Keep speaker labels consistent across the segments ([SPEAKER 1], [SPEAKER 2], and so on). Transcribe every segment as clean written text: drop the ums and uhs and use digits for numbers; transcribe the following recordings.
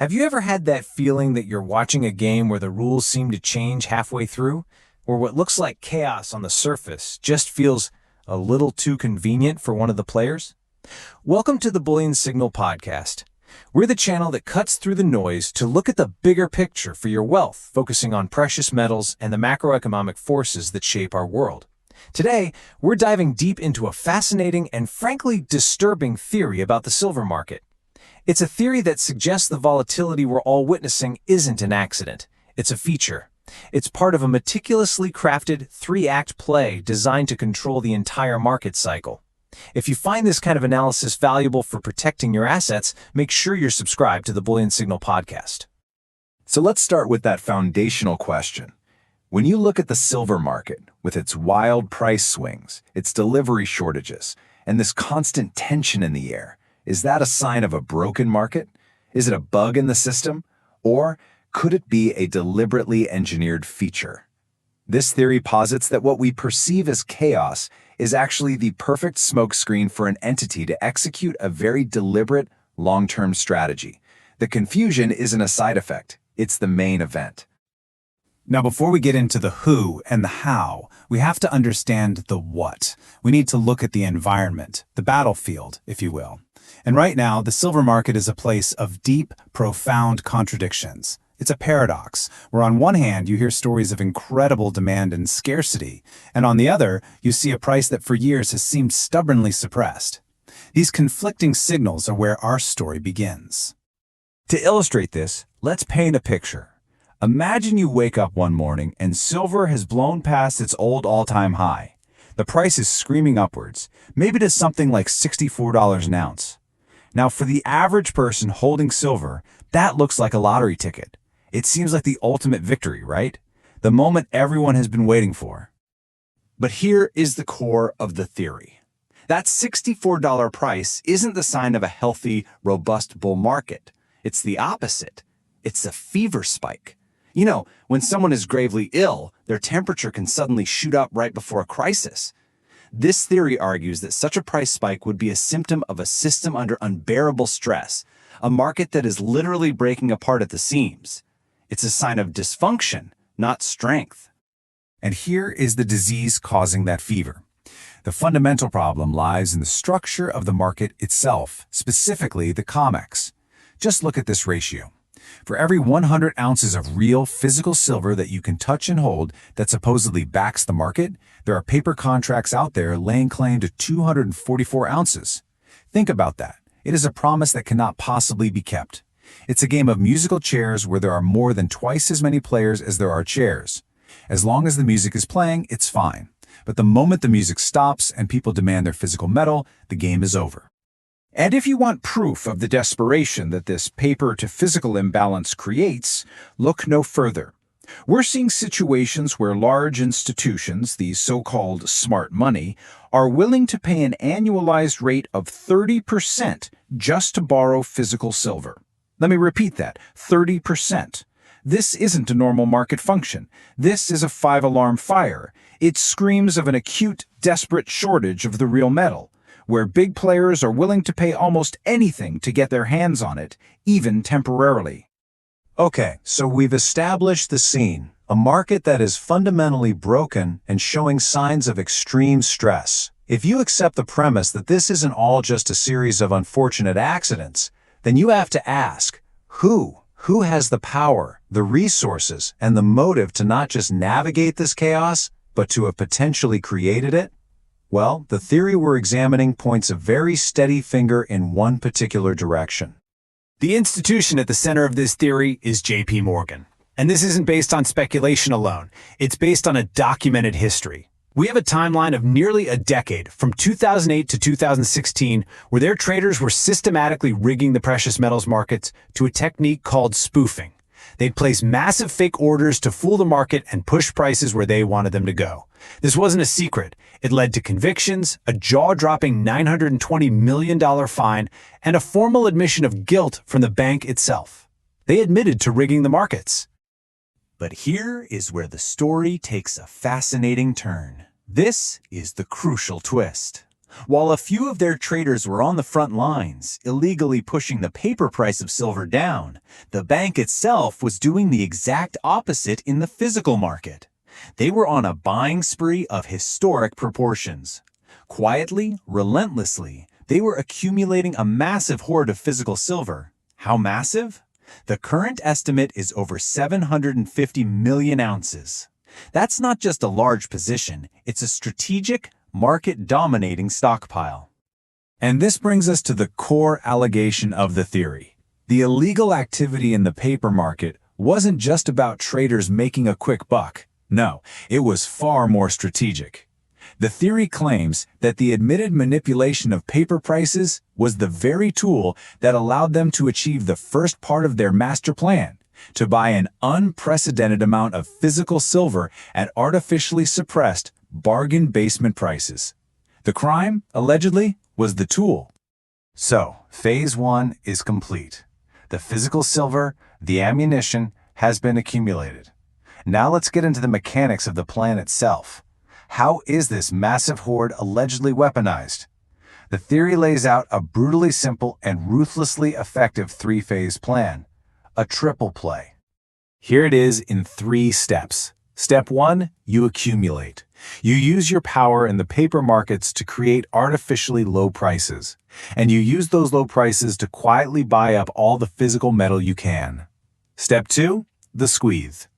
[SPEAKER 1] Have you ever had that feeling that you're watching a game where the rules seem to change halfway through? Or what looks like chaos on the surface just feels a little too convenient for one of the players? Welcome to the Bullion Signal Podcast. We're the channel that cuts through the noise to look at the bigger picture for your wealth, focusing on precious metals and the macroeconomic forces that shape our world. Today, we're diving deep into a fascinating and frankly disturbing theory about the silver market. It's a theory that suggests the volatility we're all witnessing isn't an accident. It's a feature. It's part of a meticulously crafted three-act play designed to control the entire market cycle. If you find this kind of analysis valuable for protecting your assets, make sure you're subscribed to the Bullion Signal Podcast.
[SPEAKER 2] So let's start with that foundational question. When you look at the silver market, with its wild price swings, its delivery shortages, and this constant tension in the air, is that a sign of a broken market? Is it a bug in the system? Or could it be a deliberately engineered feature? This theory posits that what we perceive as chaos is actually the perfect smokescreen for an entity to execute a very deliberate, long-term strategy. The confusion isn't a side effect, it's the main event.
[SPEAKER 3] Now, before we get into the who and the how, we have to understand the what. We need to look at the environment, the battlefield, if you will. And right now, the silver market is a place of deep, profound contradictions. It's a paradox, where on one hand, you hear stories of incredible demand and scarcity, and on the other, you see a price that for years has seemed stubbornly suppressed. These conflicting signals are where our story begins.
[SPEAKER 1] To illustrate this, let's paint a picture. Imagine you wake up one morning and silver has blown past its old all-time high. The price is screaming upwards, maybe to something like $64 an ounce. Now, for the average person holding silver, that looks like a lottery ticket. It seems like the ultimate victory, right? The moment everyone has been waiting for.
[SPEAKER 3] But here is the core of the theory. That $64 price isn't the sign of a healthy, robust bull market. It's the opposite. It's a fever spike. You know, when someone is gravely ill, their temperature can suddenly shoot up right before a crisis. This theory argues that such a price spike would be a symptom of a system under unbearable stress, a market that is literally breaking apart at the seams. It's a sign of dysfunction, not strength.
[SPEAKER 1] And here is the disease causing that fever. The fundamental problem lies in the structure of the market itself, specifically the COMEX. Just look at this ratio. For every 100 ounces of real physical silver that you can touch and hold that supposedly backs the market, there are paper contracts out there laying claim to 244 ounces. Think about that. It is a promise that cannot possibly be kept. It's a game of musical chairs where there are more than twice as many players as there are chairs. As long as the music is playing, it's fine. But the moment the music stops and people demand their physical metal, the game is over.
[SPEAKER 4] And if you want proof of the desperation that this paper-to-physical imbalance creates, look no further. We're seeing situations where large institutions, the so-called smart money, are willing to pay an annualized rate of 30% just to borrow physical silver. Let me repeat that, 30%. This isn't a normal market function. This is a five-alarm fire. It screams of an acute, desperate shortage of the real metal, where big players are willing to pay almost anything to get their hands on it, even temporarily.
[SPEAKER 1] Okay, so we've established the scene, a market that is fundamentally broken and showing signs of extreme stress. If you accept the premise that this isn't all just a series of unfortunate accidents, then you have to ask, who has the power, the resources, and the motive to not just navigate this chaos, but to have potentially created it? Well, the theory we're examining points a very steady finger in one particular direction.
[SPEAKER 3] The institution at the center of this theory is JPMorgan. And this isn't based on speculation alone. It's based on a documented history. We have a timeline of nearly a decade, from 2008 to 2016, where their traders were systematically rigging the precious metals markets to a technique called spoofing. They'd place massive fake orders to fool the market and push prices where they wanted them to go. This wasn't a secret. It led to convictions, a jaw-dropping $920 million fine, and a formal admission of guilt from the bank itself. They admitted to rigging the markets.
[SPEAKER 1] But here is where the story takes a fascinating turn. This is the crucial twist.
[SPEAKER 3] While a few of their traders were on the front lines, illegally pushing the paper price of silver down, the bank itself was doing the exact opposite in the physical market. They were on a buying spree of historic proportions. Quietly, relentlessly, they were accumulating a massive hoard of physical silver. How massive? The current estimate is over 750 million ounces. That's not just a large position, it's a strategic, market-dominating stockpile.
[SPEAKER 1] And this brings us to the core allegation of the theory. The illegal activity in the paper market wasn't just about traders making a quick buck. No, it was far more strategic. The theory claims that the admitted manipulation of paper prices was the very tool that allowed them to achieve the first part of their master plan, to buy an unprecedented amount of physical silver at artificially suppressed bargain basement prices. The crime, allegedly, was the tool.
[SPEAKER 3] So, Phase 1 is complete. The physical silver, the ammunition, has been accumulated. Now let's get into the mechanics of the plan itself. How is this massive hoard allegedly weaponized? The theory lays out a brutally simple and ruthlessly effective three-phase plan, a triple play. Here it is in 3 steps. Step 1, you accumulate. You use your power in the paper markets to create artificially low prices, and you use those low prices to quietly buy up all the physical metal you can. Step 2, the squeeze.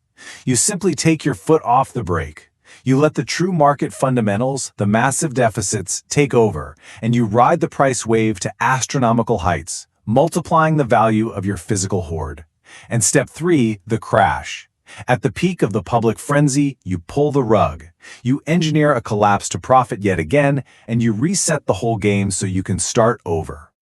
[SPEAKER 3] You simply take your foot off the brake. You let the true market fundamentals, the massive deficits, take over, and you ride the price wave to astronomical heights, multiplying the value of your physical hoard. And step 3, the crash. At the peak of the public frenzy, you pull the rug. You engineer a collapse to profit yet again, and you reset the whole game so you can start over.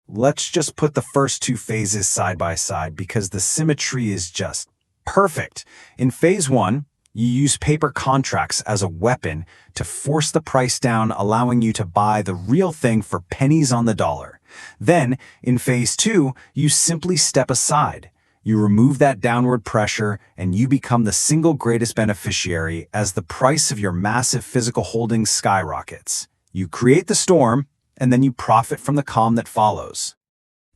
[SPEAKER 3] Let's just put the first 2 phases side by side because the symmetry is just perfect. In Phase 1, you use paper contracts as a weapon to force the price down, allowing you to buy the real thing for pennies on the dollar. Then, in Phase 2, you simply step aside. You remove that downward pressure, and you become the single greatest beneficiary as the price of your massive physical holdings skyrockets. You create the storm, and then you profit from the calm that follows.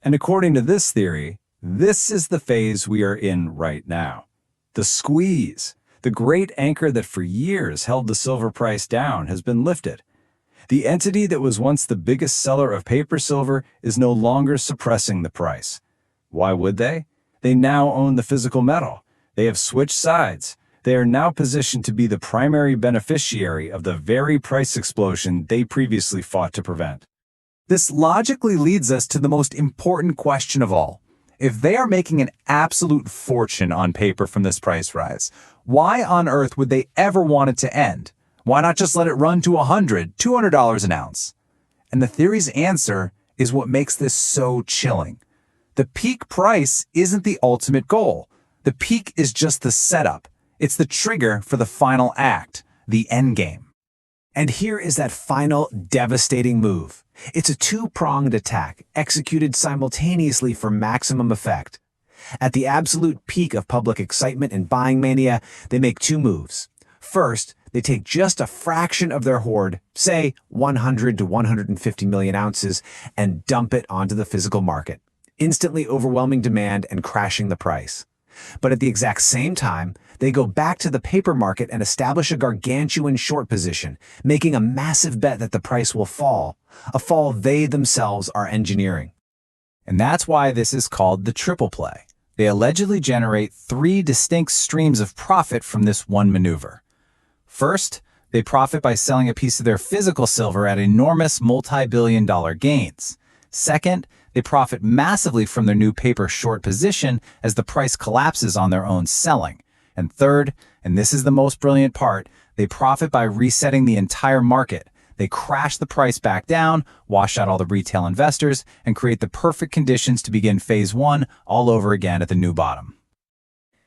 [SPEAKER 1] And according to this theory, this is the phase we are in right now. The squeeze, the great anchor that for years held the silver price down, has been lifted. The entity that was once the biggest seller of paper silver is no longer suppressing the price. Why would they? They now own the physical metal. They have switched sides. They are now positioned to be the primary beneficiary of the very price explosion they previously fought to prevent. This logically leads us to the most important question of all. If they are making an absolute fortune on paper from this price rise, why on earth would they ever want it to end? Why not just let it run to $100, $200 an ounce? And the theory's answer is what makes this so chilling. The peak price isn't the ultimate goal. The peak is just the setup. It's the trigger for the final act, the endgame. And here is that final devastating move. It's a 2-pronged attack executed simultaneously for maximum effect. At the absolute peak of public excitement and buying mania, they make 2 moves. First, they take just a fraction of their hoard, say 100 to 150 million ounces, and dump it onto the physical market, instantly overwhelming demand and crashing the price. But at the exact same time, they go back to the paper market and establish a gargantuan short position, making a massive bet that the price will fall, a fall they themselves are engineering. And that's why this is called the triple play. They allegedly generate 3 distinct streams of profit from this one maneuver. First, they profit by selling a piece of their physical silver at enormous multi-billion-dollar gains. Second, they profit massively from their new paper short position as the price collapses on their own selling. And third, and this is the most brilliant part, they profit by resetting the entire market. They crash the price back down, wash out all the retail investors, and create the perfect conditions to begin Phase 1 all over again at the new bottom.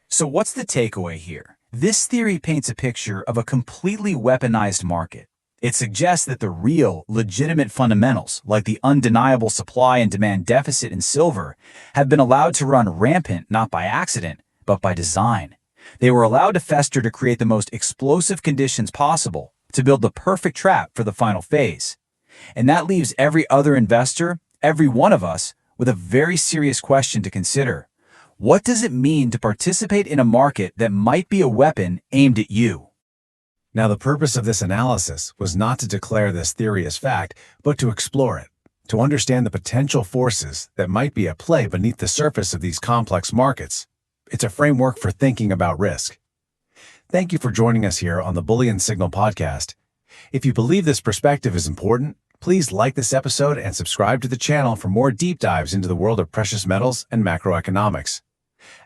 [SPEAKER 1] So what's the takeaway here? This theory paints a picture of a completely weaponized market. It suggests that the real, legitimate fundamentals, like the undeniable supply and demand deficit in silver, have been allowed to run rampant not by accident, but by design. They were allowed to fester to create the most explosive conditions possible, to build the perfect trap for the final phase. And that leaves every other investor, every one of us, with a very serious question to consider. What does it mean to participate in a market that might be a weapon aimed at you?
[SPEAKER 3] Now, the purpose of this analysis was not to declare this theory as fact, but to explore it, to understand the potential forces that might be at play beneath the surface of these complex markets. It's a framework for thinking about risk. Thank you for joining us here on the Bullion Signal Podcast. If you believe this perspective is important, please like this episode and subscribe to the channel for more deep dives into the world of precious metals and macroeconomics.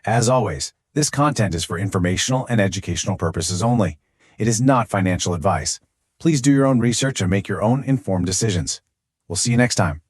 [SPEAKER 3] As always, this content is for informational and educational purposes only. It is not financial advice. Please do your own research and make your own informed decisions. We'll see you next time.